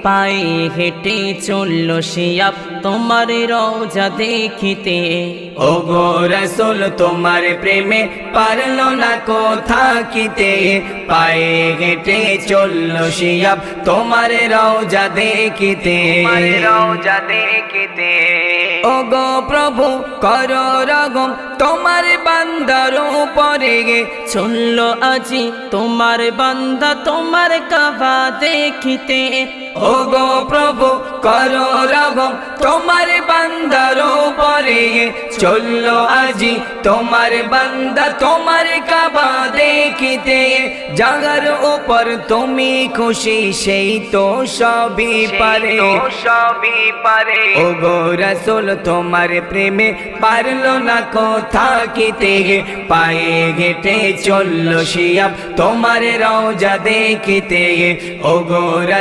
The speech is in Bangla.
পায়ে হেঁটে চলল শিয়াব তোমার রওজা দেখিতে। ওগো রাসূল তোমার প্রেমে পারল না কো থাকিতে, পায়ে হেঁটে চলল শিয়াব তোমার রওজা দেখিতে। ওগো প্রভু করো রগম তোমার বান্দার উপরে, চলল আজি তোমার বান্দা তোমার কাবা দেখিতে। ওগো প্রভু করো রগম তোমার বান্দার উপরে, চলল আজি তোমার বান্দা তোমার কাবা দেখিতে। জাগার উপর তুমি খুশি সেই তো সবই পারে, ওগো রাসূল তোমার প্রেমে পারল না কো থাকিতে, পায়ে হেঁটে চলল শিয়াব তোমার রওজা দেখিতে। ওগো রাসূল